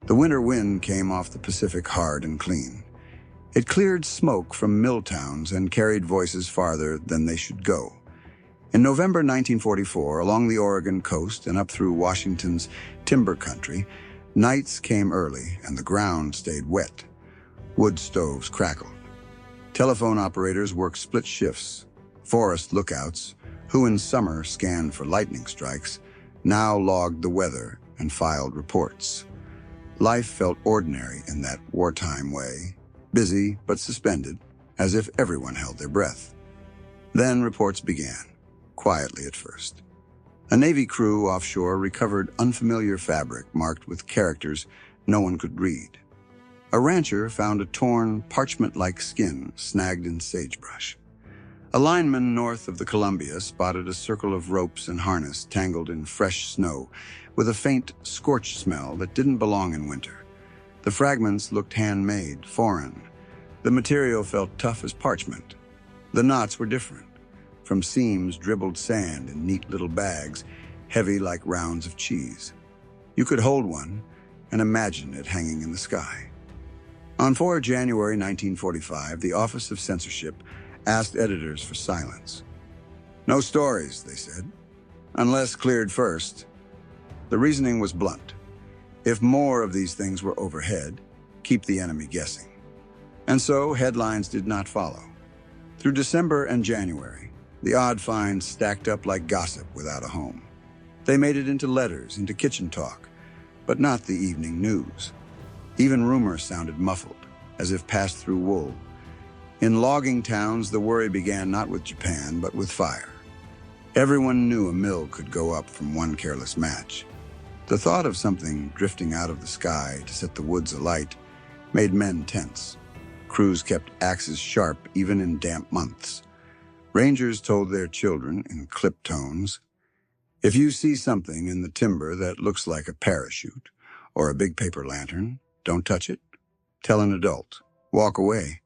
The winter wind came off the Pacific hard and clean. It cleared smoke from mill towns and carried voices farther than they should go. In November 1944, along the Oregon coast and up through Washington's timber country, nights came early and the ground stayed wet. Wood stoves crackled. Telephone operators worked split shifts. Forest lookouts, who in summer scanned for lightning strikes, now logged the weather and filed reports. Life felt ordinary in that wartime way, busy but suspended, as if everyone held their breath. Then reports began, quietly at first. A Navy crew offshore recovered unfamiliar fabric marked with characters no one could read. A rancher found a torn, parchment-like skin snagged in sagebrush. A lineman north of the Columbia spotted a circle of ropes and harness tangled in fresh snow, with a faint, scorched smell that didn't belong in winter. The fragments looked handmade, foreign. The material felt tough as parchment. The knots were different. From seams dribbled sand in neat little bags, heavy like rounds of cheese. You could hold one and imagine it hanging in the sky. On 4 January 1945, the Office of Censorship asked editors for silence. "No stories," they said, "unless cleared first." The reasoning was blunt. If more of these things were overhead, keep the enemy guessing. And so headlines did not follow. Through December and January, the odd finds stacked up like gossip without a home. They made it into letters, into kitchen talk, but not the evening news. Even rumors sounded muffled, as if passed through wool. In logging towns, the worry began not with Japan, but with fire. Everyone knew a mill could go up from one careless match. The thought of something drifting out of the sky to set the woods alight made men tense. Crews kept axes sharp even in damp months. Rangers told their children in clipped tones, "If you see something in the timber that looks like a parachute or a big paper lantern, don't touch it. Tell an adult. Walk away."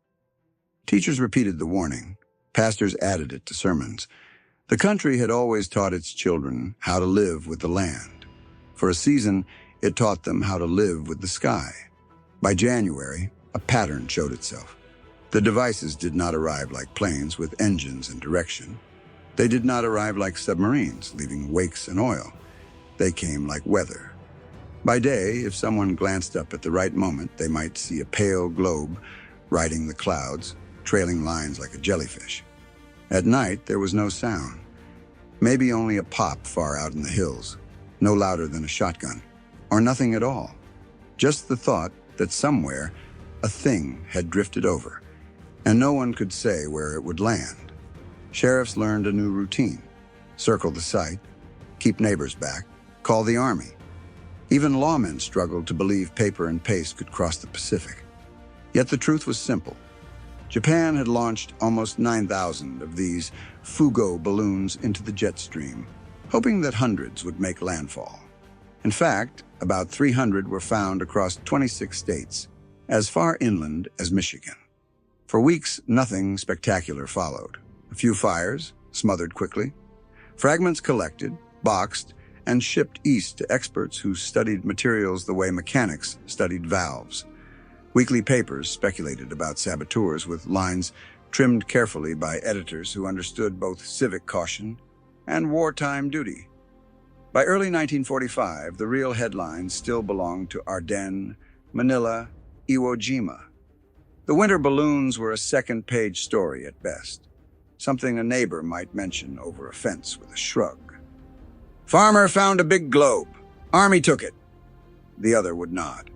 Teachers repeated the warning. Pastors added it to sermons. The country had always taught its children how to live with the land. For a season, it taught them how to live with the sky. By January, a pattern showed itself. The devices did not arrive like planes with engines and direction. They did not arrive like submarines, leaving wakes and oil. They came like weather. By day, if someone glanced up at the right moment, they might see a pale globe riding the clouds, trailing lines like a jellyfish. At night, there was no sound. Maybe only a pop far out in the hills, no louder than a shotgun, or nothing at all. Just the thought that somewhere a thing had drifted over, and no one could say where it would land. Sheriffs learned a new routine: circle the site, keep neighbors back, call the army. Even lawmen struggled to believe paper and paste could cross the Pacific. Yet the truth was simple. Japan had launched almost 9,000 of these Fugo balloons into the jet stream, hoping that hundreds would make landfall. In fact, about 300 were found across 26 states, as far inland as Michigan. For weeks, nothing spectacular followed. A few fires, smothered quickly. Fragments collected, boxed, and shipped east to experts who studied materials the way mechanics studied valves. Weekly papers speculated about saboteurs with lines trimmed carefully by editors who understood both civic caution and wartime duty. By early 1945, the real headlines still belonged to Ardennes, Manila, Iwo Jima. The winter balloons were a second-page story at best, something a neighbor might mention over a fence with a shrug. "Farmer found a big globe. Army took it." The other would nod.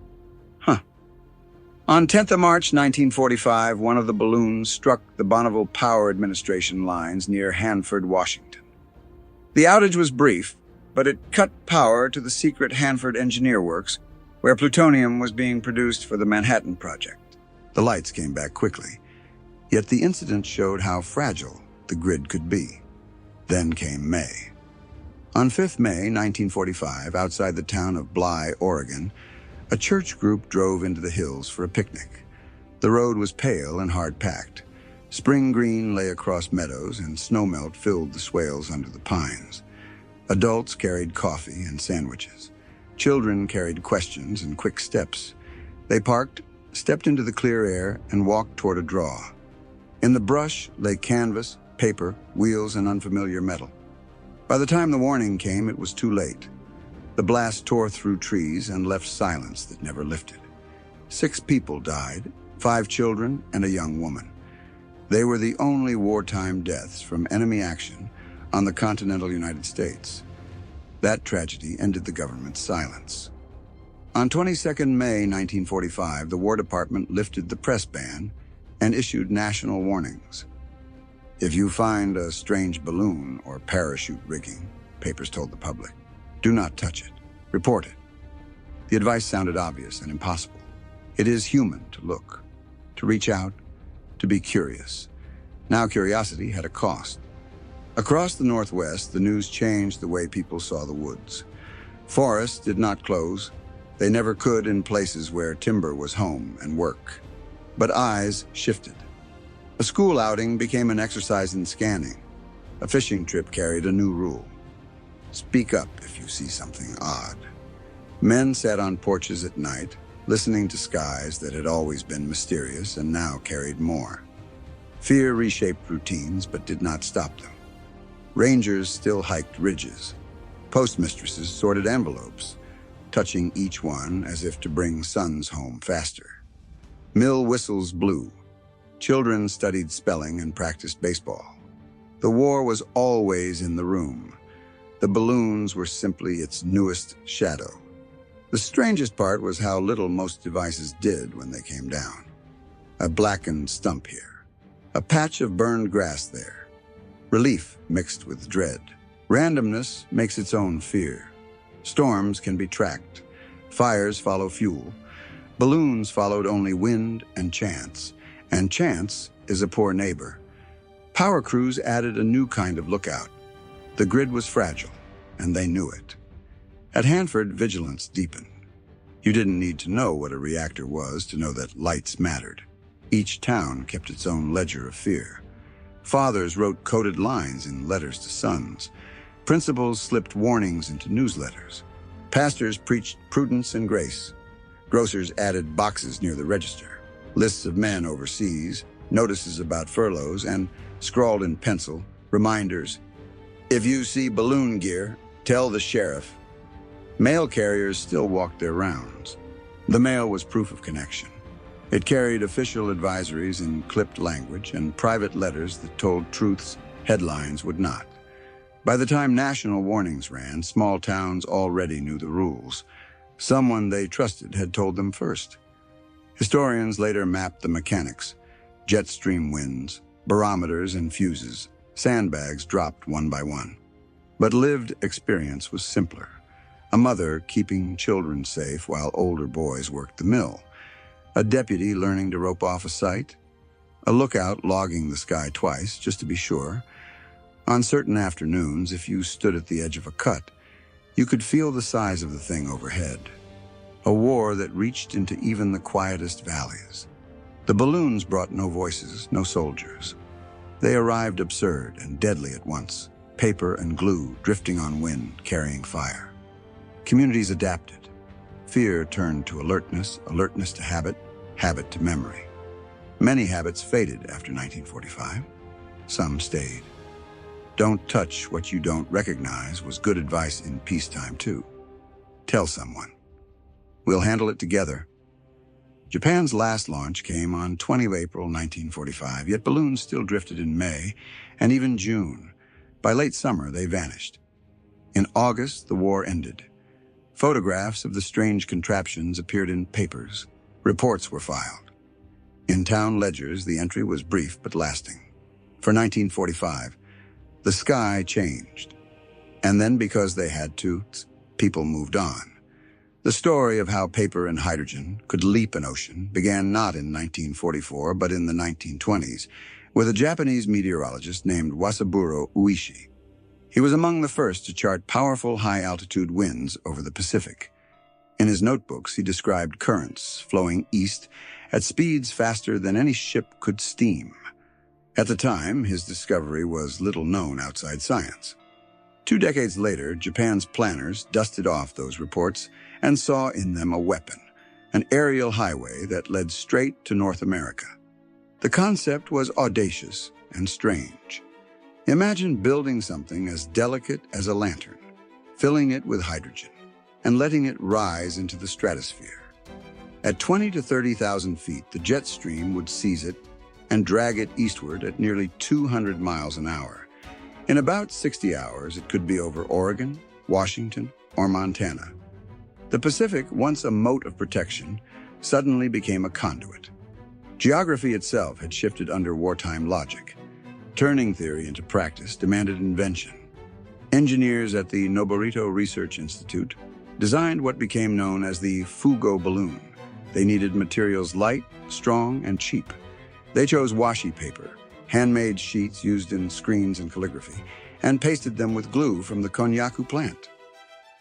On 10th of March 1945, one of the balloons struck the Bonneville Power Administration lines near Hanford, Washington. The outage was brief, but it cut power to the secret Hanford Engineer Works, where plutonium was being produced for the Manhattan Project. The lights came back quickly, yet the incident showed how fragile the grid could be. Then came May. On 5th May 1945, outside the town of Bly, Oregon, a church group drove into the hills for a picnic. The road was pale and hard-packed. Spring green lay across meadows, and snowmelt filled the swales under the pines. Adults carried coffee and sandwiches. Children carried questions and quick steps. They parked, stepped into the clear air, and walked toward a draw. In the brush lay canvas, paper, wheels, and unfamiliar metal. By the time the warning came, it was too late. The blast tore through trees and left silence that never lifted. 6 people died, 5 children and a young woman. They were the only wartime deaths from enemy action on the continental United States. That tragedy ended the government's silence. On 22 May 1945, the War Department lifted the press ban and issued national warnings. If you find a strange balloon or parachute rigging, papers told the public, do not touch it. Report it. The advice sounded obvious and impossible. It is human to look, to reach out, to be curious. Now curiosity had a cost. Across the Northwest, the news changed the way people saw the woods. Forests did not close. They never could in places where timber was home and work. But eyes shifted. A school outing became an exercise in scanning. A fishing trip carried a new rule. Speak up if you see something odd. Men sat on porches at night, listening to skies that had always been mysterious and now carried more. Fear reshaped routines but did not stop them. Rangers still hiked ridges. Postmistresses sorted envelopes, touching each one as if to bring sons home faster. Mill whistles blew. Children studied spelling and practiced baseball. The war was always in the room. The balloons were simply its newest shadow. The strangest part was how little most devices did when they came down. A blackened stump here. A patch of burned grass there. Relief mixed with dread. Randomness makes its own fear. Storms can be tracked. Fires follow fuel. Balloons followed only wind and chance is a poor neighbor. Power crews added a new kind of lookout. The grid was fragile, and they knew it. At Hanford, vigilance deepened. You didn't need to know what a reactor was to know that lights mattered. Each town kept its own ledger of fear. Fathers wrote coded lines in letters to sons. Principals slipped warnings into newsletters. Pastors preached prudence and grace. Grocers added boxes near the register. Lists of men overseas, notices about furloughs, and, scrawled in pencil, reminders. If you see balloon gear, tell the sheriff. Mail carriers still walked their rounds. The mail was proof of connection. It carried official advisories in clipped language and private letters that told truths headlines would not. By the time national warnings ran, small towns already knew the rules. Someone they trusted had told them first. Historians later mapped the mechanics: jet stream winds, barometers and fuses, sandbags dropped one by one. But lived experience was simpler. A mother keeping children safe while older boys worked the mill. A deputy learning to rope off a site. A lookout logging the sky twice, just to be sure. On certain afternoons, if you stood at the edge of a cut, you could feel the size of the thing overhead. A war that reached into even the quietest valleys. The balloons brought no voices, no soldiers. They arrived absurd and deadly at once. Paper and glue drifting on wind, carrying fire. Communities adapted. Fear turned to alertness, alertness to habit, habit to memory. Many habits faded after 1945. Some stayed. Don't touch what you don't recognize was good advice in peacetime too. Tell someone. We'll handle it together. Japan's last launch came on 20 April 1945, yet balloons still drifted in May and even June. By late summer, they vanished. In August, the war ended. Photographs of the strange contraptions appeared in papers. Reports were filed. In town ledgers, the entry was brief but lasting. For 1945, the sky changed. And then, because they had to, people moved on. The story of how paper and hydrogen could leap an ocean began not in 1944, but in the 1920s, with a Japanese meteorologist named Wasaburo Uishi. He was among the first to chart powerful high-altitude winds over the Pacific. In his notebooks, he described currents flowing east at speeds faster than any ship could steam. At the time, his discovery was little known outside science. 2 decades later, Japan's planners dusted off those reports and saw in them a weapon, an aerial highway that led straight to North America. The concept was audacious and strange. Imagine building something as delicate as a lantern, filling it with hydrogen, and letting it rise into the stratosphere. At 20 to 30,000 feet, the jet stream would seize it and drag it eastward at nearly 200 miles an hour. In about 60 hours, it could be over Oregon, Washington, or Montana. The Pacific, once a moat of protection, suddenly became a conduit. Geography itself had shifted under wartime logic. Turning theory into practice demanded invention. Engineers at the Noborito Research Institute designed what became known as the Fugo balloon. They needed materials light, strong, and cheap. They chose washi paper, handmade sheets used in screens and calligraphy, and pasted them with glue from the Konyaku plant.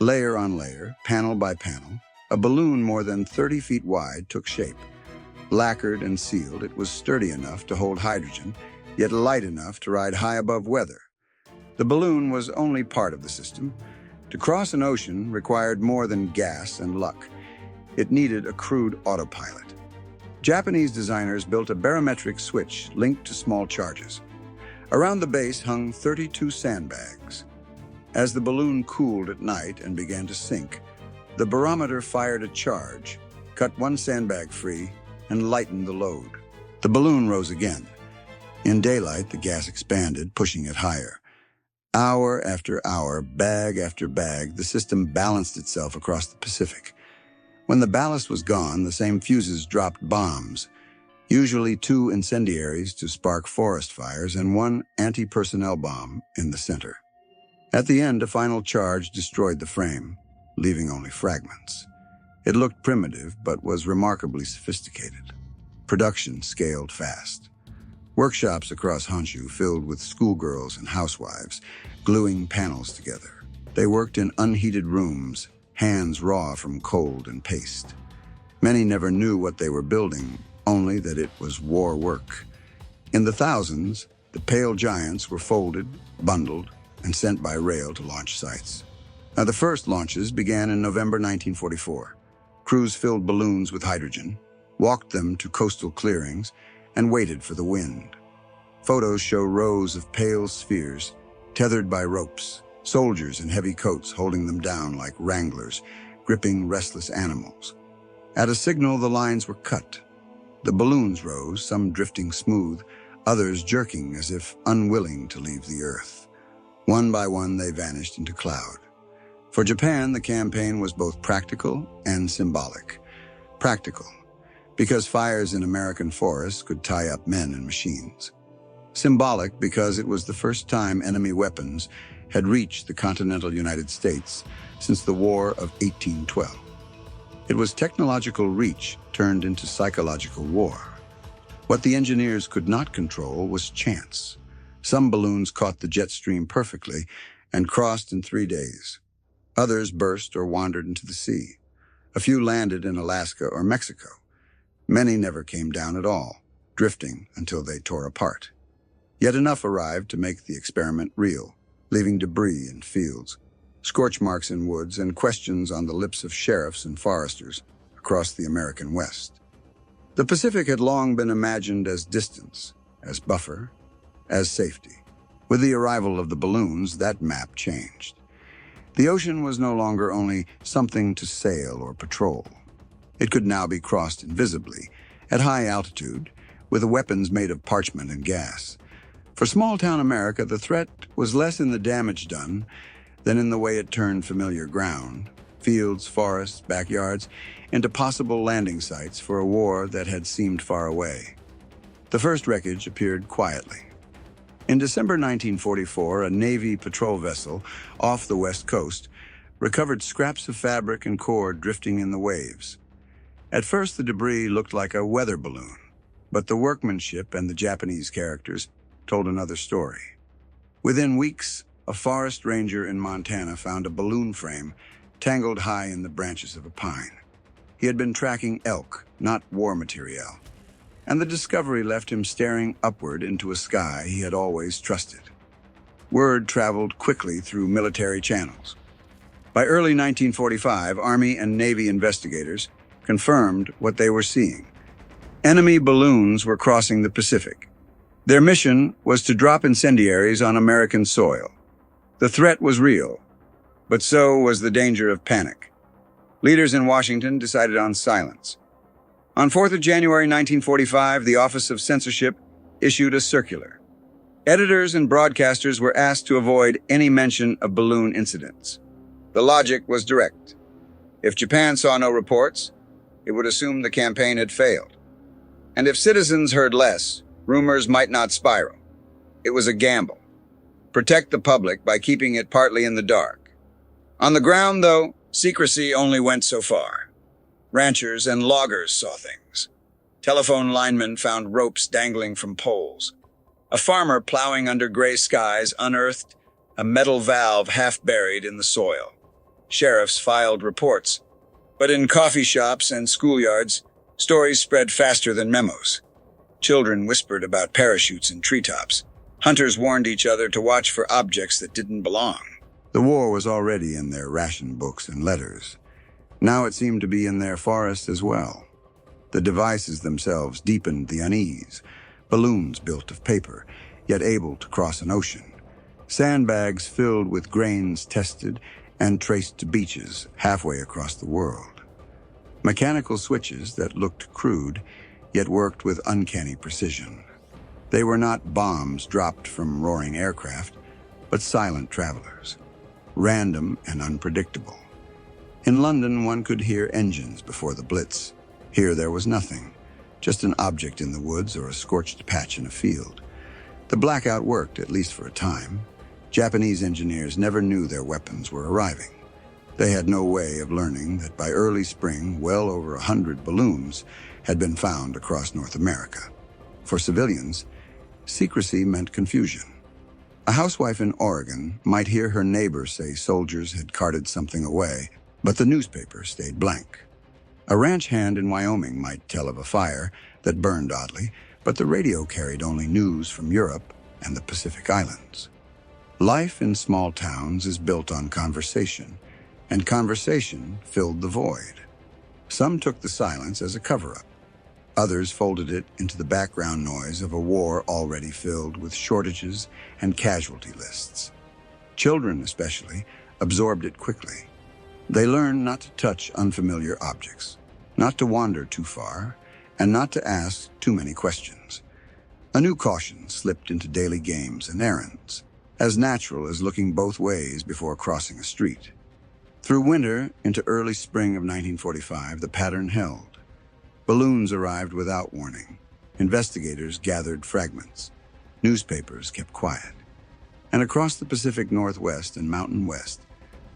Layer on layer, panel by panel, a balloon more than 30 feet wide took shape. Lacquered and sealed, it was sturdy enough to hold hydrogen, yet light enough to ride high above weather. The balloon was only part of the system. To cross an ocean required more than gas and luck. It needed a crude autopilot. Japanese designers built a barometric switch linked to small charges. Around the base hung 32 sandbags. As the balloon cooled at night and began to sink, the barometer fired a charge, cut one sandbag free, and lightened the load. The balloon rose again. In daylight, the gas expanded, pushing it higher. Hour after hour, bag after bag, the system balanced itself across the Pacific. When the ballast was gone, the same fuses dropped bombs, usually 2 incendiaries to spark forest fires and 1 anti-personnel bomb in the center. At the end, a final charge destroyed the frame, leaving only fragments. It looked primitive, but was remarkably sophisticated. Production scaled fast. Workshops across Honshu filled with schoolgirls and housewives, gluing panels together. They worked in unheated rooms, hands raw from cold and paste. Many never knew what they were building, only that it was war work. In the thousands, the pale giants were folded, bundled, and sent by rail to launch sites. Now, the first launches began in November 1944. Crews filled balloons with hydrogen, walked them to coastal clearings, and waited for the wind. Photos show rows of pale spheres, tethered by ropes, soldiers in heavy coats holding them down like wranglers, gripping restless animals. At a signal, the lines were cut. The balloons rose, some drifting smooth, others jerking as if unwilling to leave the earth. One by one, they vanished into cloud. For Japan, the campaign was both practical and symbolic. Practical, because fires in American forests could tie up men and machines. Symbolic, because it was the first time enemy weapons had reached the continental United States since the War of 1812. It was technological reach turned into psychological war. What the engineers could not control was chance. Some balloons caught the jet stream perfectly and crossed in 3 days. Others burst or wandered into the sea. A few landed in Alaska or Mexico. Many never came down at all, drifting until they tore apart. Yet enough arrived to make the experiment real, leaving debris in fields, scorch marks in woods, and questions on the lips of sheriffs and foresters across the American West. The Pacific had long been imagined as distance, as buffer, as safety. With the arrival of the balloons, that map changed. The ocean was no longer only something to sail or patrol. It could now be crossed invisibly, at high altitude, with weapons made of parchment and gas. For small-town America, the threat was less in the damage done than in the way it turned familiar ground, fields, forests, backyards, into possible landing sites for a war that had seemed far away. The first wreckage appeared quietly. In December 1944, a Navy patrol vessel off the West Coast recovered scraps of fabric and cord drifting in the waves. At first, the debris looked like a weather balloon, but the workmanship and the Japanese characters told another story. Within weeks, a forest ranger in Montana found a balloon frame tangled high in the branches of a pine. He had been tracking elk, not war materiel, and the discovery left him staring upward into a sky he had always trusted. word traveled quickly through military channels. By early 1945, Army and Navy investigators confirmed what they were seeing. Enemy balloons were crossing the Pacific. Their mission was to drop incendiaries on American soil. The threat was real, but so was the danger of panic. Leaders in Washington decided on silence. On 4th of January 1945, the Office of Censorship issued a circular. Editors and broadcasters were asked to avoid any mention of balloon incidents. The logic was direct. If Japan saw no reports, it would assume the campaign had failed. And if citizens heard less, rumors might not spiral. It was a gamble. Protect the public by keeping it partly in the dark. On the ground, though, secrecy only went so far. Ranchers and loggers saw things. Telephone linemen found ropes dangling from poles. A farmer plowing under gray skies unearthed a metal valve half buried in the soil. Sheriffs filed reports. But in coffee shops and schoolyards, stories spread faster than memos. Children whispered about parachutes in treetops. Hunters warned each other to watch for objects that didn't belong. The war was already in their ration books and letters. Now it seemed to be in their forests as well. The devices themselves deepened the unease. Balloons built of paper, yet able to cross an ocean. Sandbags filled with grains tested and traced to beaches halfway across the world. Mechanical switches that looked crude, yet worked with uncanny precision. They were not bombs dropped from roaring aircraft, but silent travelers, random and unpredictable. In London, one could hear engines before the Blitz. Here there was nothing, just an object in the woods or a scorched patch in a field. The blackout worked, at least for a time. Japanese engineers never knew their weapons were arriving. They had no way of learning that by early spring, well over 100 balloons had been found across North America. For civilians, secrecy meant confusion. A housewife in Oregon might hear her neighbor say soldiers had carted something away, but the newspaper stayed blank. A ranch hand in Wyoming might tell of a fire that burned oddly, but the radio carried only news from Europe and the Pacific Islands. Life in small towns is built on conversation, and conversation filled the void. Some took the silence as a cover-up. Others folded it into the background noise of a war already filled with shortages and casualty lists. Children, especially, absorbed it quickly. They learned not to touch unfamiliar objects, not to wander too far, and not to ask too many questions. A new caution slipped into daily games and errands, as natural as looking both ways before crossing a street. Through winter into early spring of 1945, the pattern held. Balloons arrived without warning. Investigators gathered fragments. Newspapers kept quiet. And across the Pacific Northwest and Mountain West,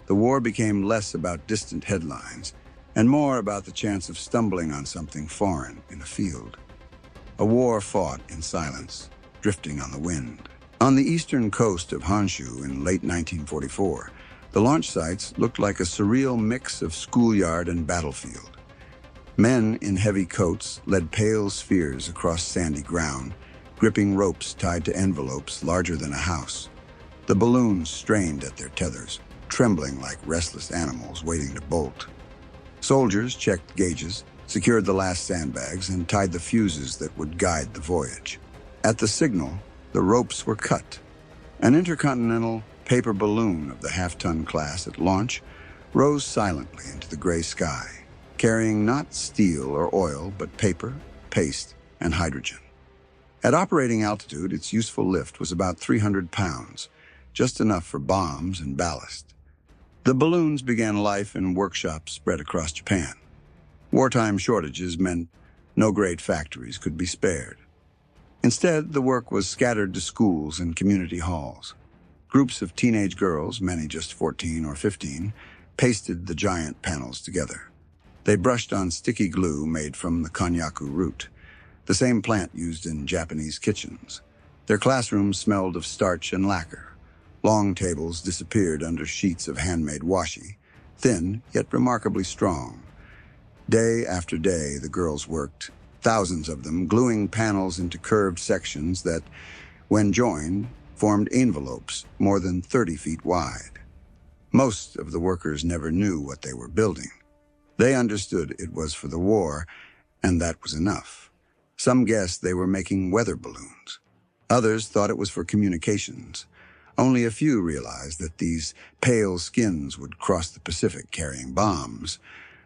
the war became less about distant headlines and more about the chance of stumbling on something foreign in a field. A war fought in silence, drifting on the wind. On the eastern coast of Honshu in late 1944, the launch sites looked like a surreal mix of schoolyard and battlefield. Men in heavy coats led pale spheres across sandy ground, gripping ropes tied to envelopes larger than a house. The balloons strained at their tethers, trembling like restless animals waiting to bolt. Soldiers checked gauges, secured the last sandbags, and tied the fuses that would guide the voyage. At the signal, the ropes were cut. An intercontinental paper balloon of the half-ton class at launch rose silently into the gray sky, carrying not steel or oil, but paper, paste, and hydrogen. At operating altitude, its useful lift was about 300 pounds, just enough for bombs and ballast. The balloons began life in workshops spread across Japan. Wartime shortages meant no great factories could be spared. Instead, the work was scattered to schools and community halls. Groups of teenage girls, many just 14 or 15, pasted the giant panels together. They brushed on sticky glue made from the konnyaku root, the same plant used in Japanese kitchens. Their classrooms smelled of starch and lacquer. Long tables disappeared under sheets of handmade washi, thin yet remarkably strong. Day after day, the girls worked, thousands of them, gluing panels into curved sections that, when joined, formed envelopes more than 30 feet wide. Most of the workers never knew what they were building. They understood it was for the war, and that was enough. Some guessed they were making weather balloons. Others thought it was for communications. Only a few realized that these pale skins would cross the Pacific carrying bombs.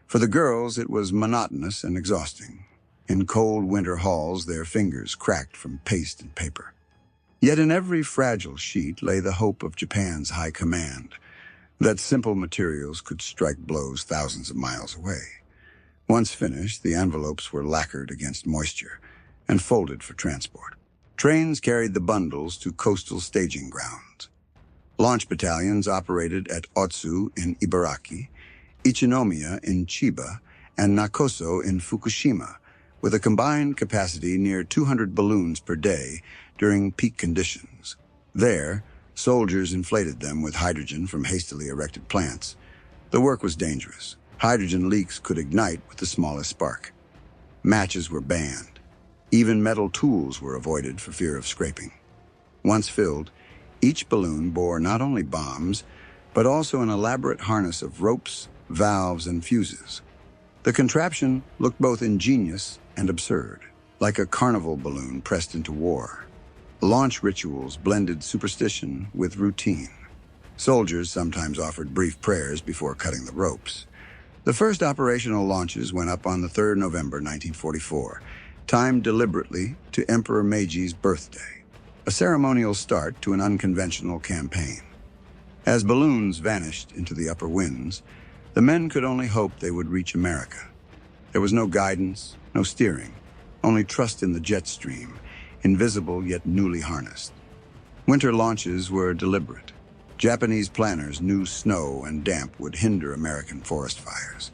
For the girls, it was monotonous and exhausting. In cold winter halls, their fingers cracked from paste and paper. Yet in every fragile sheet lay the hope of Japan's high command, that simple materials could strike blows thousands of miles away. Once finished, the envelopes were lacquered against moisture and folded for transport. Trains carried the bundles to coastal staging grounds. Launch battalions operated at Otsu in Ibaraki, Ichinomiya in Chiba, and Nakoso in Fukushima, with a combined capacity near 200 balloons per day during peak conditions. There, soldiers inflated them with hydrogen from hastily erected plants. The work was dangerous. Hydrogen leaks could ignite with the smallest spark. Matches were banned. Even metal tools were avoided for fear of scraping. Once filled, each balloon bore not only bombs, but also an elaborate harness of ropes, valves, and fuses. The contraption looked both ingenious and absurd, like a carnival balloon pressed into war. Launch rituals blended superstition with routine. Soldiers sometimes offered brief prayers before cutting the ropes. The first operational launches went up on the 3rd November 1944, timed deliberately to Emperor Meiji's birthday, a ceremonial start to an unconventional campaign. As balloons vanished into the upper winds, the men could only hope they would reach America. There was no guidance, no steering, only trust in the jet stream, invisible yet newly harnessed. Winter launches were deliberate. Japanese planners knew snow and damp would hinder American forest fires,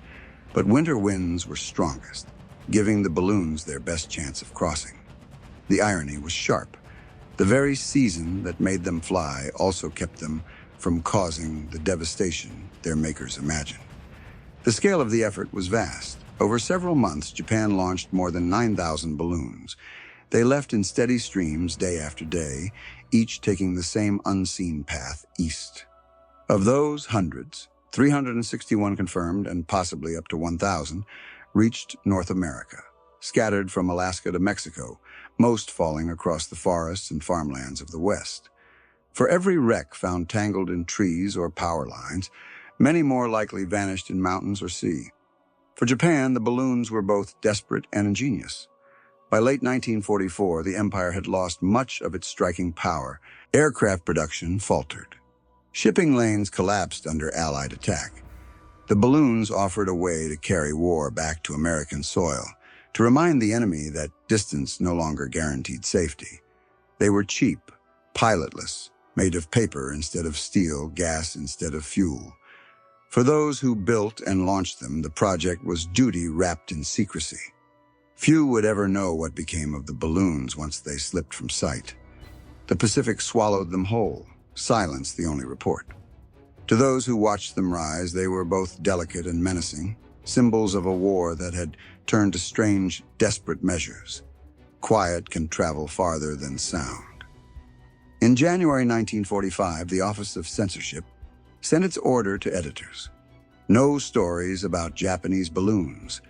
but winter winds were strongest, giving the balloons their best chance of crossing. The irony was sharp. The very season that made them fly also kept them from causing the devastation their makers imagined. The scale of the effort was vast. Over several months, Japan launched more than 9,000 balloons. They left in steady streams day after day, each taking the same unseen path east. Of those hundreds, 361 confirmed and possibly up to 1,000 reached North America, scattered from Alaska to Mexico, most falling across the forests and farmlands of the West. For every wreck found tangled in trees or power lines, many more likely vanished in mountains or sea. For Japan, the balloons were both desperate and ingenious. By late 1944, the empire had lost much of its striking power. Aircraft production faltered. Shipping lanes collapsed under Allied attack. The balloons offered a way to carry war back to American soil, to remind the enemy that distance no longer guaranteed safety. They were cheap, pilotless, made of paper instead of steel, gas instead of fuel. For those who built and launched them, the project was duty wrapped in secrecy. Few would ever know what became of the balloons once they slipped from sight. The Pacific swallowed them whole, silence the only report. To those who watched them rise, they were both delicate and menacing, symbols of a war that had turned to strange, desperate measures. Quiet can travel farther than sound. In January 1945, the Office of Censorship sent its order to editors. No stories about Japanese balloons.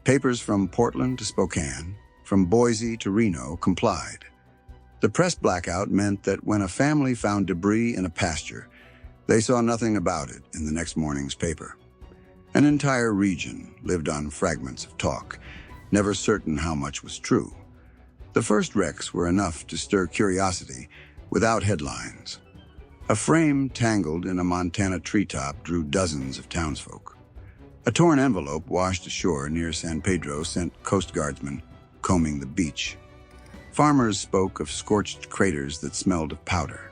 Papers from Portland to Spokane, from Boise to Reno complied. The press blackout meant that when a family found debris in a pasture, they saw nothing about it in the next morning's paper. An entire region lived on fragments of talk, never certain how much was true. The first wrecks were enough to stir curiosity without headlines. A frame tangled in a Montana treetop drew dozens of townsfolk. A torn envelope washed ashore near San Pedro sent Coast Guardsmen combing the beach. Farmers spoke of scorched craters that smelled of powder.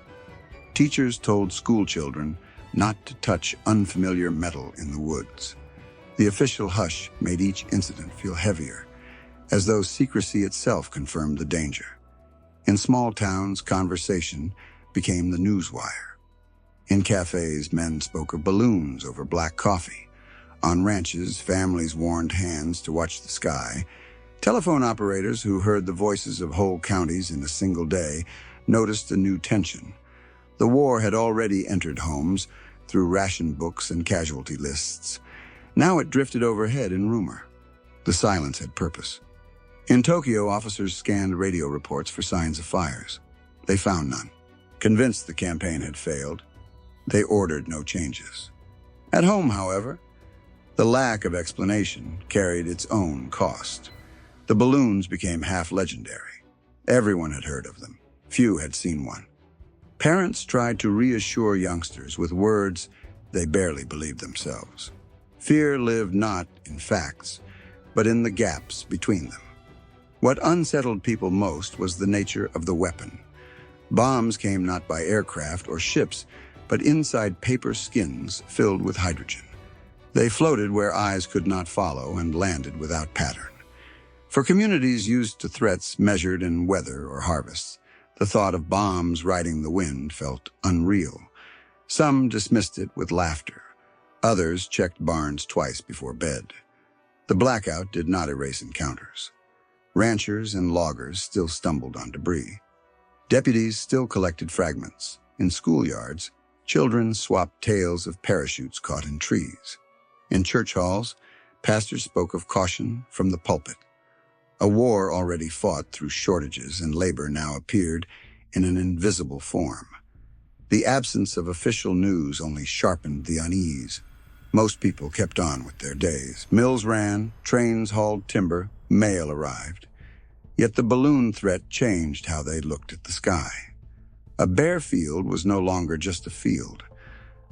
Teachers told school children not to touch unfamiliar metal in the woods. The official hush made each incident feel heavier, as though secrecy itself confirmed the danger. In small towns, conversation became the newswire. In cafes, men spoke of balloons over black coffee. On ranches, families warned hands to watch the sky. Telephone operators who heard the voices of whole counties in a single day noticed a new tension. The war had already entered homes through ration books and casualty lists. Now it drifted overhead in rumor. The silence had purpose. In Tokyo, officers scanned radio reports for signs of fires. They found none. Convinced the campaign had failed, they ordered no changes. At home, however, the lack of explanation carried its own cost. The balloons became half legendary. Everyone had heard of them. Few had seen one. Parents tried to reassure youngsters with words they barely believed themselves. Fear lived not in facts, but in the gaps between them. What unsettled people most was the nature of the weapon. Bombs came not by aircraft or ships, but inside paper skins filled with hydrogen. They floated where eyes could not follow and landed without pattern. For communities used to threats measured in weather or harvests, the thought of bombs riding the wind felt unreal. Some dismissed it with laughter. Others checked barns twice before bed. The blackout did not erase encounters. Ranchers and loggers still stumbled on debris. Deputies still collected fragments. In schoolyards, children swapped tales of parachutes caught in trees. In church halls, pastors spoke of caution from the pulpit. A war already fought through shortages and labor now appeared in an invisible form. The absence of official news only sharpened the unease. Most people kept on with their days. Mills ran, trains hauled timber, mail arrived. Yet the balloon threat changed how they looked at the sky. A bare field was no longer just a field.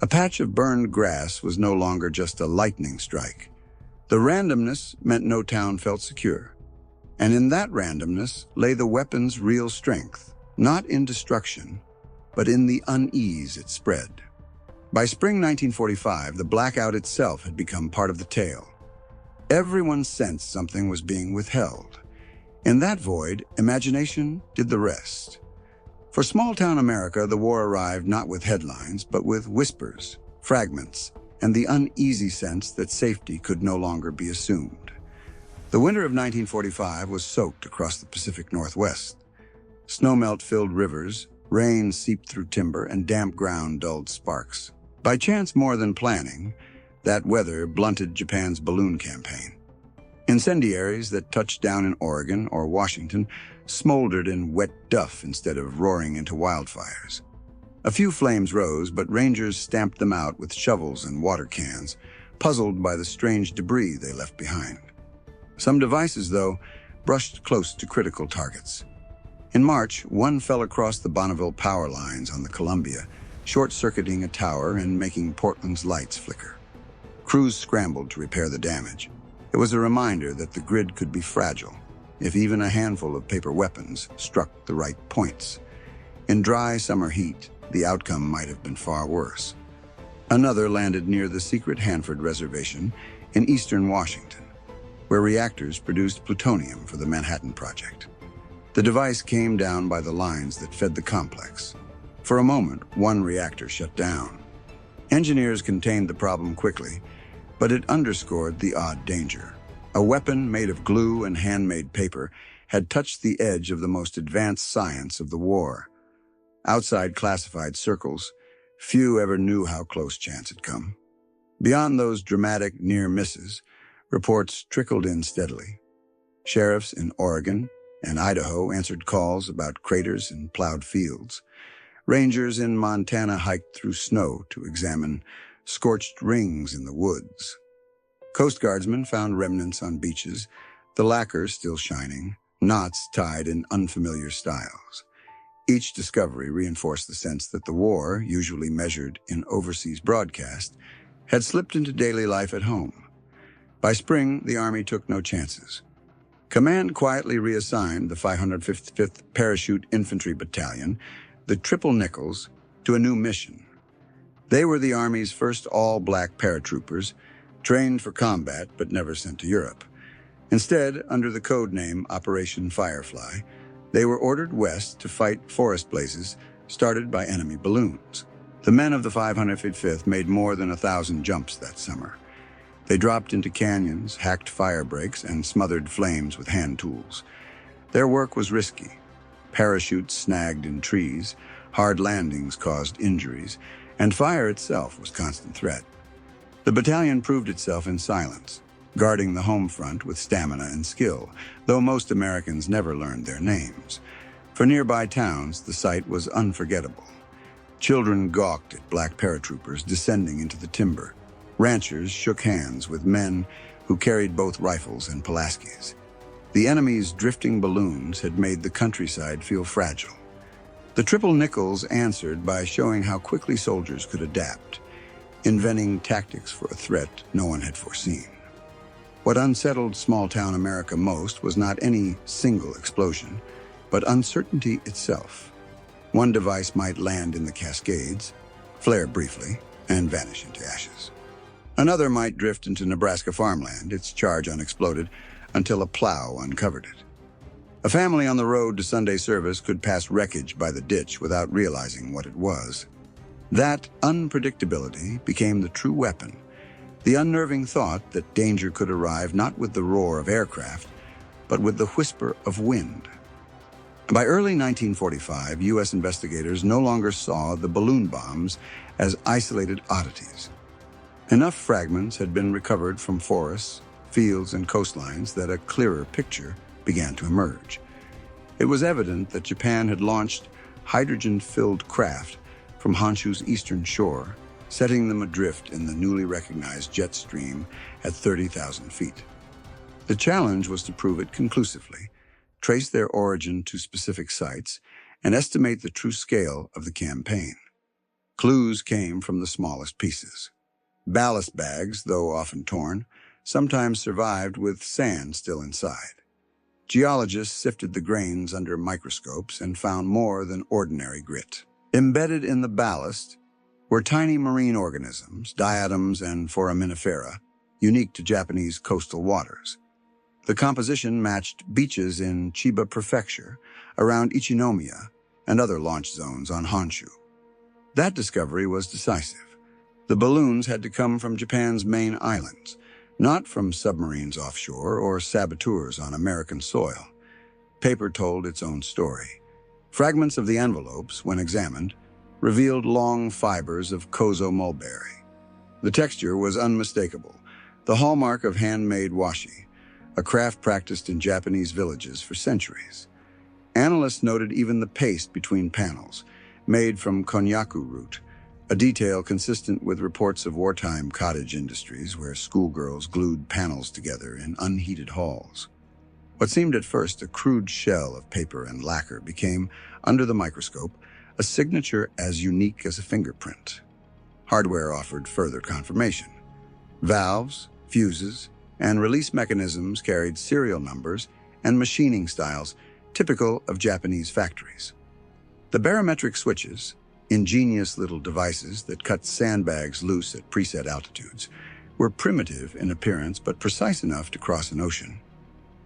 A patch of burned grass was no longer just a lightning strike. The randomness meant no town felt secure. And in that randomness lay the weapon's real strength, not in destruction, but in the unease it spread. By spring 1945, the blackout itself had become part of the tale. Everyone sensed something was being withheld. In that void, imagination did the rest. For small-town America, the war arrived not with headlines, but with whispers, fragments, and the uneasy sense that safety could no longer be assumed. The winter of 1945 was soaked across the Pacific Northwest. Snowmelt filled rivers, rain seeped through timber, and damp ground dulled sparks. By chance more than planning, that weather blunted Japan's balloon campaign. Incendiaries that touched down in Oregon or Washington smoldered in wet duff instead of roaring into wildfires. A few flames rose, but rangers stamped them out with shovels and water cans, puzzled by the strange debris they left behind. Some devices, though, brushed close to critical targets. In March, one fell across the Bonneville power lines on the Columbia, short-circuiting a tower and making Portland's lights flicker. Crews scrambled to repair the damage. It was a reminder that the grid could be fragile if even a handful of paper weapons struck the right points. In dry summer heat, the outcome might have been far worse. Another landed near the secret Hanford Reservation in eastern Washington, where reactors produced plutonium for the Manhattan Project. The device came down by the lines that fed the complex. For a moment, one reactor shut down. Engineers contained the problem quickly, but it underscored the odd danger. A weapon made of glue and handmade paper had touched the edge of the most advanced science of the war. Outside classified circles, few ever knew how close chance had come. Beyond those dramatic near misses, reports trickled in steadily. Sheriffs in Oregon and Idaho answered calls about craters and plowed fields. Rangers in Montana hiked through snow to examine scorched rings in the woods. Coast Guardsmen found remnants on beaches, the lacquer still shining, knots tied in unfamiliar styles. Each discovery reinforced the sense that the war, usually measured in overseas broadcast, had slipped into daily life at home. By spring, the Army took no chances. Command quietly reassigned the 555th Parachute Infantry Battalion, the Triple Nickels, to a new mission. They were the Army's first all-black paratroopers, trained for combat but never sent to Europe. Instead, under the code name Operation Firefly, they were ordered west to fight forest blazes started by enemy balloons. The men of the 555th made more than 1,000 jumps that summer. They dropped into canyons, hacked fire breaks, and smothered flames with hand tools. Their work was risky, parachutes snagged in trees, hard landings caused injuries, and fire itself was a constant threat. The battalion proved itself in silence, guarding the home front with stamina and skill, though most Americans never learned their names. For nearby towns, the sight was unforgettable. Children gawked at black paratroopers descending into the timber. Ranchers shook hands with men who carried both rifles and Pulaskis. The enemy's drifting balloons had made the countryside feel fragile. The triple nickels answered by showing how quickly soldiers could adapt, inventing tactics for a threat no one had foreseen. What unsettled small-town America most was not any single explosion, but uncertainty itself. One device might land in the Cascades, flare briefly, and vanish into ashes. Another might drift into Nebraska farmland, its charge unexploded, until a plow uncovered it. A family on the road to Sunday service could pass wreckage by the ditch without realizing what it was. That unpredictability became the true weapon, the unnerving thought that danger could arrive not with the roar of aircraft, but with the whisper of wind. By early 1945, U.S. investigators no longer saw the balloon bombs as isolated oddities. Enough fragments had been recovered from forests, fields, and coastlines that a clearer picture began to emerge. It was evident that Japan had launched hydrogen-filled craft from Honshu's eastern shore, setting them adrift in the newly recognized jet stream at 30,000 feet. The challenge was to prove it conclusively, trace their origin to specific sites, and estimate the true scale of the campaign. Clues came from the smallest pieces. Ballast bags, though often torn, sometimes survived with sand still inside. Geologists sifted the grains under microscopes and found more than ordinary grit. Embedded in the ballast were tiny marine organisms, diatoms and foraminifera, unique to Japanese coastal waters. The composition matched beaches in Chiba Prefecture, around Ichinomiya, and other launch zones on Honshu. That discovery was decisive. The balloons had to come from Japan's main islands, not from submarines offshore or saboteurs on American soil. Paper told its own story. Fragments of the envelopes, when examined, revealed long fibers of kozo mulberry. The texture was unmistakable, the hallmark of handmade washi, a craft practiced in Japanese villages for centuries. Analysts noted even the paste between panels, made from konnyaku root, a detail consistent with reports of wartime cottage industries where schoolgirls glued panels together in unheated halls. What seemed at first a crude shell of paper and lacquer became, under the microscope, a signature as unique as a fingerprint. Hardware offered further confirmation. Valves, fuses, and release mechanisms carried serial numbers and machining styles typical of Japanese factories. The barometric switches, ingenious little devices that cut sandbags loose at preset altitudes, were primitive in appearance but precise enough to cross an ocean.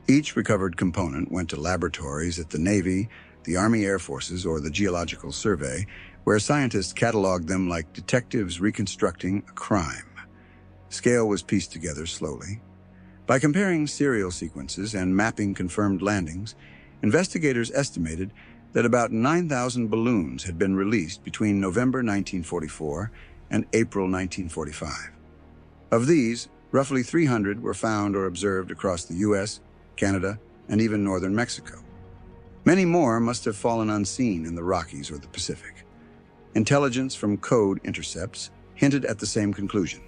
Each recovered component went to laboratories at the Navy, the Army Air Forces, or the Geological Survey, where scientists cataloged them like detectives reconstructing a crime. Scale was pieced together slowly. By comparing serial sequences and mapping confirmed landings, investigators estimated that about 9,000 balloons had been released between November 1944 and April 1945. Of these, roughly 300 were found or observed across the U.S., Canada, and even northern Mexico. Many more must have fallen unseen in the Rockies or the Pacific. Intelligence from code intercepts hinted at the same conclusion.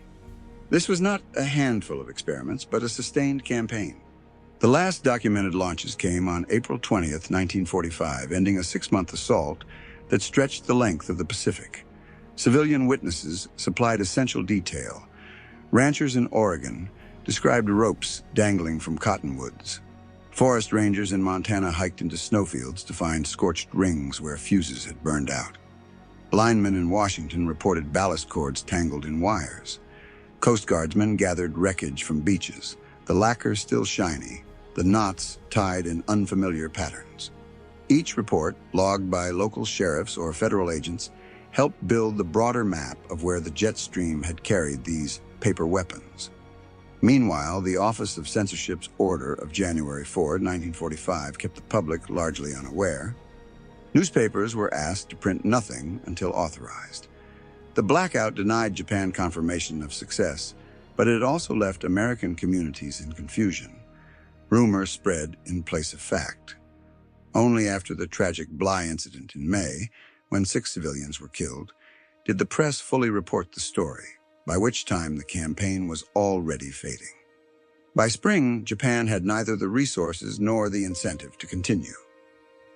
This was not a handful of experiments, but a sustained campaign. The last documented launches came on April 20th, 1945, ending a 6-month assault that stretched the length of the Pacific. Civilian witnesses supplied essential detail. Ranchers in Oregon described ropes dangling from cottonwoods. Forest rangers in Montana hiked into snowfields to find scorched rings where fuses had burned out. Linemen in Washington reported ballast cords tangled in wires. Coast Guardsmen gathered wreckage from beaches, the lacquer still shiny, the knots tied in unfamiliar patterns. Each report, logged by local sheriffs or federal agents, helped build the broader map of where the jet stream had carried these paper weapons. Meanwhile, the Office of Censorship's order of January 4, 1945 kept the public largely unaware. Newspapers were asked to print nothing until authorized. The blackout denied Japan confirmation of success, but it also left American communities in confusion. Rumor spread in place of fact. Only after the tragic WWII incident in May, when 6 civilians were killed, did the press fully report the story, by which time the campaign was already fading. By spring, Japan had neither the resources nor the incentive to continue.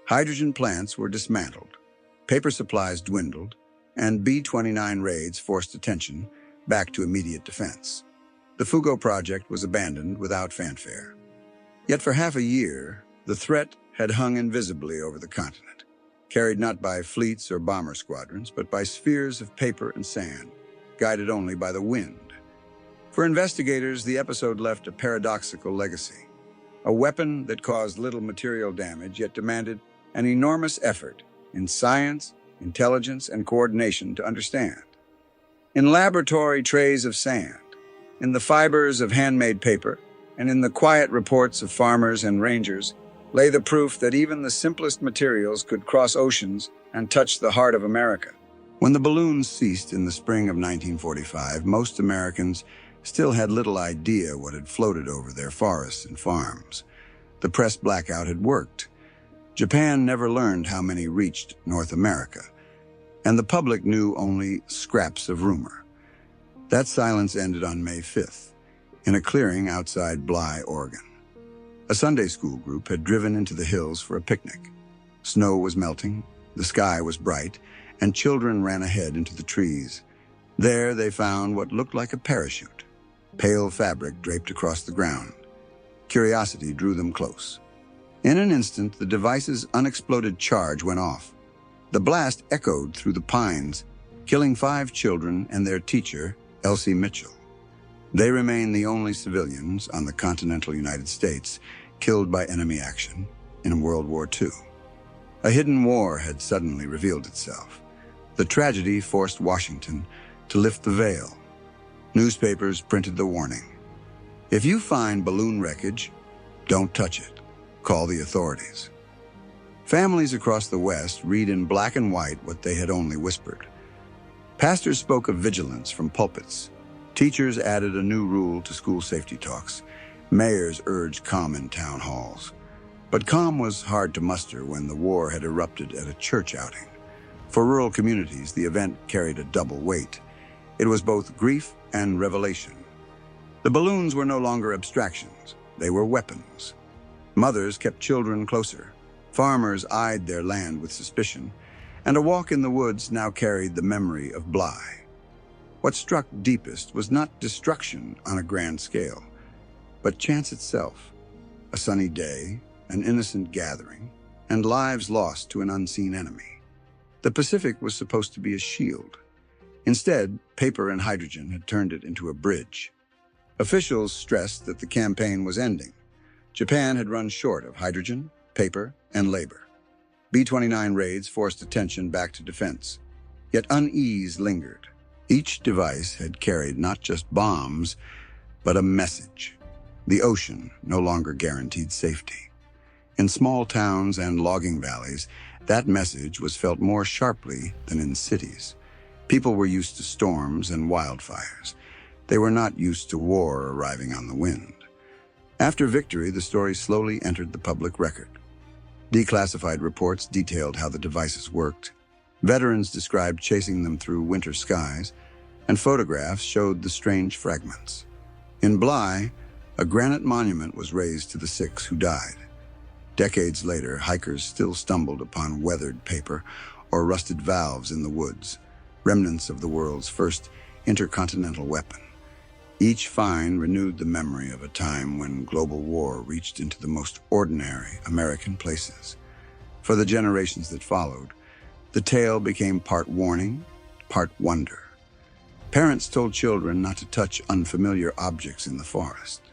Hydrogen plants were dismantled, paper supplies dwindled, and B-29 raids forced attention back to immediate defense. The Fugo project was abandoned without fanfare. Yet for half a year, the threat had hung invisibly over the continent, carried not by fleets or bomber squadrons, but by spheres of paper and sand, guided only by the wind. For investigators, the episode left a paradoxical legacy. A weapon that caused little material damage, yet demanded an enormous effort in science, intelligence, and coordination to understand. In laboratory trays of sand, in the fibers of handmade paper, and in the quiet reports of farmers and rangers, lay the proof that even the simplest materials could cross oceans and touch the heart of America. When the balloons ceased in the spring of 1945, most Americans still had little idea what had floated over their forests and farms. The press blackout had worked. Japan never learned how many reached North America, and the public knew only scraps of rumor. That silence ended on May 5th, in a clearing outside Bly, Oregon. A Sunday school group had driven into the hills for a picnic. Snow was melting, the sky was bright, and children ran ahead into the trees. There they found what looked like a parachute, pale fabric draped across the ground. Curiosity drew them close. In an instant, the device's unexploded charge went off. The blast echoed through the pines, killing 5 children and their teacher, Elsie Mitchell. They remain the only civilians on the continental United States killed by enemy action in World War II. A hidden war had suddenly revealed itself. The tragedy forced Washington to lift the veil. Newspapers printed the warning: if you find balloon wreckage, don't touch it. Call the authorities. Families across the West read in black and white what they had only whispered. Pastors spoke of vigilance from pulpits. Teachers added a new rule to school safety talks. Mayors urged calm in town halls. But calm was hard to muster when the war had erupted at a church outing. For rural communities, the event carried a double weight. It was both grief and revelation. The balloons were no longer abstractions. They were weapons. Mothers kept children closer. Farmers eyed their land with suspicion, and a walk in the woods now carried the memory of Bly. What struck deepest was not destruction on a grand scale, but chance itself. A sunny day, an innocent gathering, and lives lost to an unseen enemy. The Pacific was supposed to be a shield. Instead, paper and hydrogen had turned it into a bridge. Officials stressed that the campaign was ending. Japan had run short of hydrogen, paper, and labor. B-29 raids forced attention back to defense. Yet unease lingered. Each device had carried not just bombs, but a message. The ocean no longer guaranteed safety. In small towns and logging valleys, that message was felt more sharply than in cities. People were used to storms and wildfires. They were not used to war arriving on the wind. After victory, the story slowly entered the public record. Declassified reports detailed how the devices worked. Veterans described chasing them through winter skies, and photographs showed the strange fragments. In Bly, a granite monument was raised to the 6 who died. Decades later, hikers still stumbled upon weathered paper or rusted valves in the woods, remnants of the world's first intercontinental weapon. Each find renewed the memory of a time when global war reached into the most ordinary American places. For the generations that followed, the tale became part warning, part wonder. Parents told children not to touch unfamiliar objects in the forest.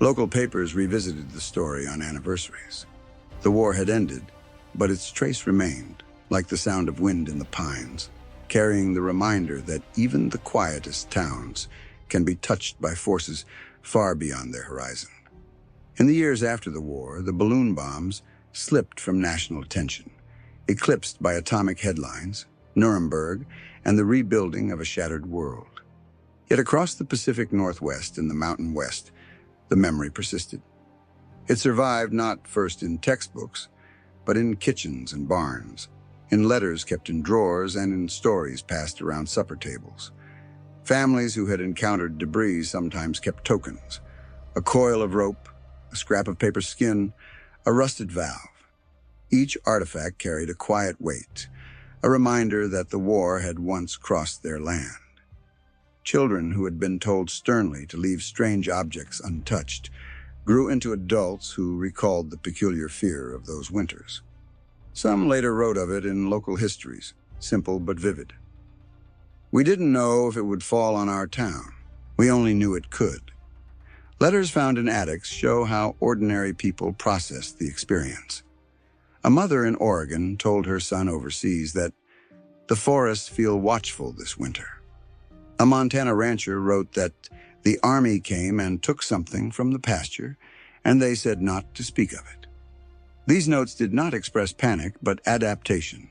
Local papers revisited the story on anniversaries. The war had ended, but its trace remained, like the sound of wind in the pines, carrying the reminder that even the quietest towns can be touched by forces far beyond their horizon. In the years after the war, the balloon bombs slipped from national attention. eclipsed by atomic headlines, Nuremberg, and the rebuilding of a shattered world. Yet across the Pacific Northwest and the Mountain West, the memory persisted. It survived not first in textbooks, but in kitchens and barns, in letters kept in drawers, and in stories passed around supper tables. Families who had encountered debris sometimes kept tokens: a coil of rope, a scrap of paper skin, a rusted valve. Each artifact carried a quiet weight, a reminder that the war had once crossed their land. Children who had been told sternly to leave strange objects untouched grew into adults who recalled the peculiar fear of those winters. Some later wrote of it in local histories, simple but vivid. We didn't know if it would fall on our town. We only knew it could. Letters found in attics show how ordinary people processed the experience. A mother in Oregon told her son overseas that the forests feel watchful this winter. A Montana rancher wrote that the army came and took something from the pasture, and they said not to speak of it. These notes did not express panic, but adaptation.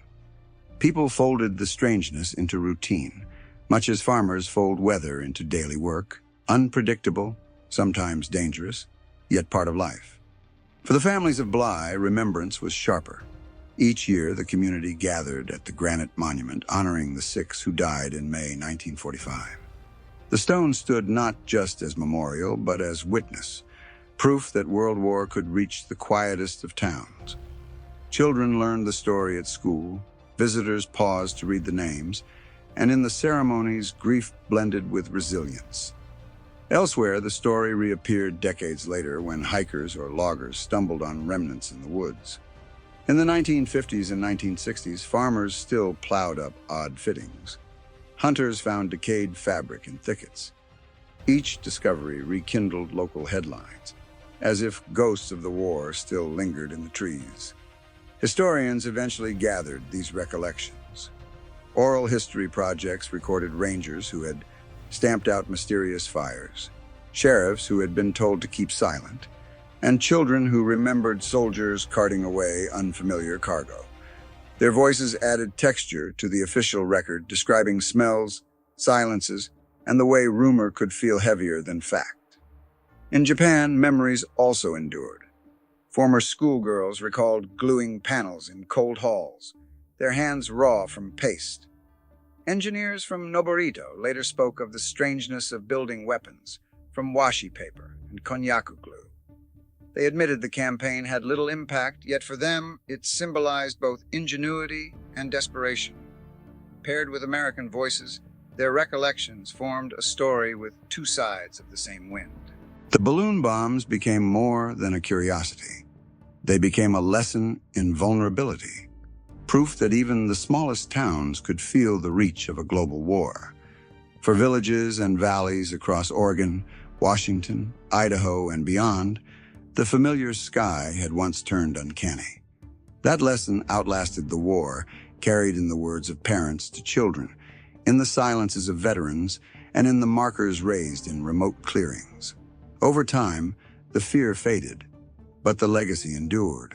People folded the strangeness into routine, much as farmers fold weather into daily work, unpredictable, sometimes dangerous, yet part of life. For the families of Bly, remembrance was sharper. Each year, the community gathered at the granite monument honoring the 6 who died in May 1945. The stone stood not just as memorial, but as witness, proof that World War could reach the quietest of towns. Children learned the story at school, visitors paused to read the names, and in the ceremonies, grief blended with resilience. Elsewhere, the story reappeared decades later when hikers or loggers stumbled on remnants in the woods. In the 1950s and 1960s, farmers still plowed up odd fittings. Hunters found decayed fabric in thickets. Each discovery rekindled local headlines, as if ghosts of the war still lingered in the trees. Historians eventually gathered these recollections. Oral history projects recorded rangers who had stamped out mysterious fires, sheriffs who had been told to keep silent, and children who remembered soldiers carting away unfamiliar cargo. Their voices added texture to the official record, describing smells, silences, and the way rumor could feel heavier than fact. In Japan, memories also endured. Former schoolgirls recalled gluing panels in cold halls, their hands raw from paste. Engineers from Noborito later spoke of the strangeness of building weapons from washi paper and konnyaku glue. They admitted the campaign had little impact, yet for them, it symbolized both ingenuity and desperation. Paired with American voices, their recollections formed a story with two sides of the same wind. The balloon bombs became more than a curiosity. They became a lesson in vulnerability, proof that even the smallest towns could feel the reach of a global war. For villages and valleys across Oregon, Washington, Idaho, and beyond, the familiar sky had once turned uncanny. That lesson outlasted the war, carried in the words of parents to children, in the silences of veterans, and in the markers raised in remote clearings. Over time, the fear faded, but the legacy endured.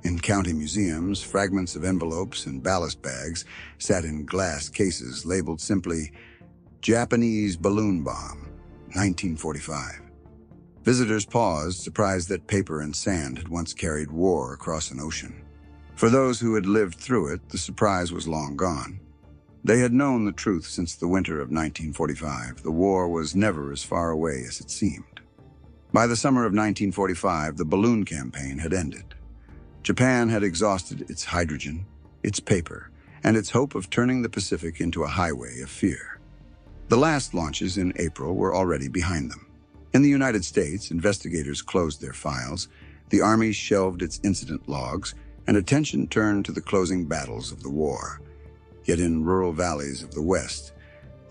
In county museums, fragments of envelopes and ballast bags sat in glass cases labeled simply Japanese Balloon Bomb, 1945. Visitors paused, surprised that paper and sand had once carried war across an ocean. For those who had lived through it, the surprise was long gone. They had known the truth since the winter of 1945. The war was never as far away as it seemed. By the summer of 1945, the balloon campaign had ended. Japan had exhausted its hydrogen, its paper, and its hope of turning the Pacific into a highway of fear. The last launches in April were already behind them. In the United States, investigators closed their files, the Army shelved its incident logs, and attention turned to the closing battles of the war. Yet in rural valleys of the West,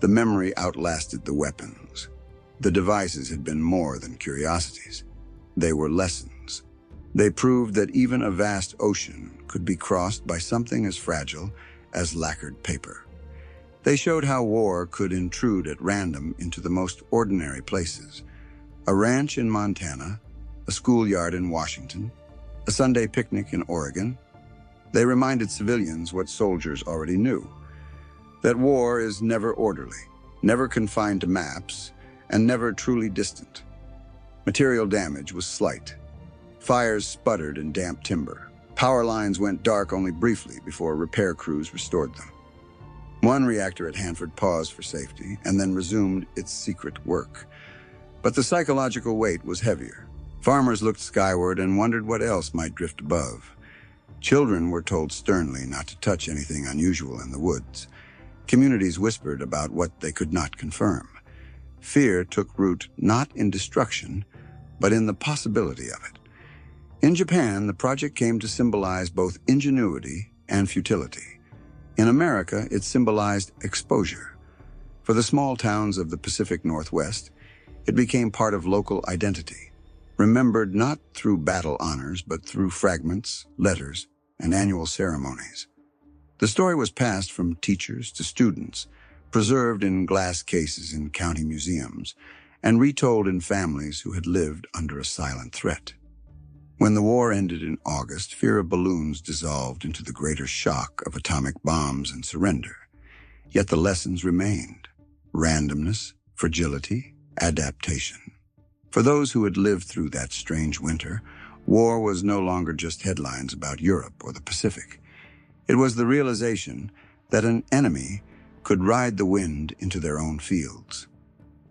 the memory outlasted the weapons. The devices had been more than curiosities. They were lessons. They proved that even a vast ocean could be crossed by something as fragile as lacquered paper. They showed how war could intrude at random into the most ordinary places. A ranch in Montana, a schoolyard in Washington, a Sunday picnic in Oregon. They reminded civilians what soldiers already knew, that war is never orderly, never confined to maps, and never truly distant. Material damage was slight. Fires sputtered in damp timber. Power lines went dark only briefly before repair crews restored them. One reactor at Hanford paused for safety and then resumed its secret work. But the psychological weight was heavier. Farmers looked skyward and wondered what else might drift above. Children were told sternly not to touch anything unusual in the woods. Communities whispered about what they could not confirm. Fear took root not in destruction, but in the possibility of it. In Japan, the project came to symbolize both ingenuity and futility. In America, it symbolized exposure. For the small towns of the Pacific Northwest, it became part of local identity, remembered not through battle honors, but through fragments, letters, and annual ceremonies. The story was passed from teachers to students, preserved in glass cases in county museums, and retold in families who had lived under a silent threat. When the war ended in August, fear of balloons dissolved into the greater shock of atomic bombs and surrender. Yet the lessons remained: randomness, fragility, adaptation. For those who had lived through that strange winter, war was no longer just headlines about Europe or the Pacific. It was the realization that an enemy could ride the wind into their own fields.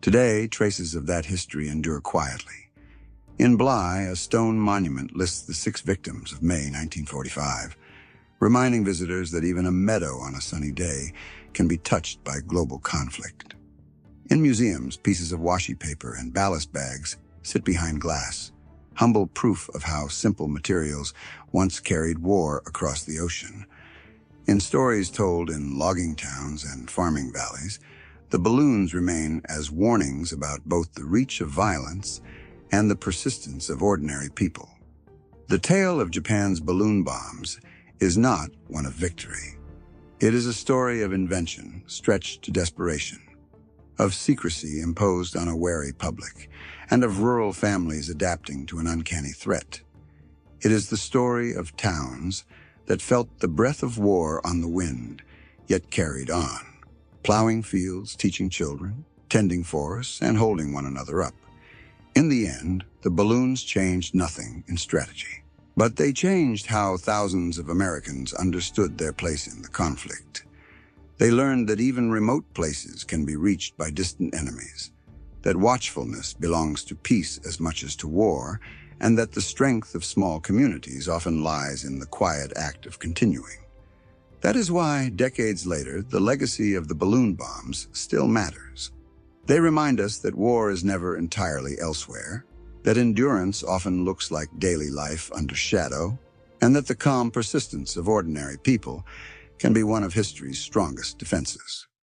Today, traces of that history endure quietly. In Bly, a stone monument lists the 6 victims of May 1945, reminding visitors that even a meadow on a sunny day can be touched by global conflict. In museums, pieces of washi paper and ballast bags sit behind glass, humble proof of how simple materials once carried war across the ocean. In stories told in logging towns and farming valleys, the balloons remain as warnings about both the reach of violence and the persistence of ordinary people. The tale of Japan's balloon bombs is not one of victory. It is a story of invention stretched to desperation, of secrecy imposed on a wary public, and of rural families adapting to an uncanny threat. It is the story of towns that felt the breath of war on the wind, yet carried on, plowing fields, teaching children, tending forests, and holding one another up. In the end, the balloons changed nothing in strategy, but they changed how thousands of Americans understood their place in the conflict. They learned that even remote places can be reached by distant enemies, that watchfulness belongs to peace as much as to war, and that the strength of small communities often lies in the quiet act of continuing. That is why, decades later, the legacy of the balloon bombs still matters. They remind us that war is never entirely elsewhere, that endurance often looks like daily life under shadow, and that the calm persistence of ordinary people can be one of history's strongest defenses.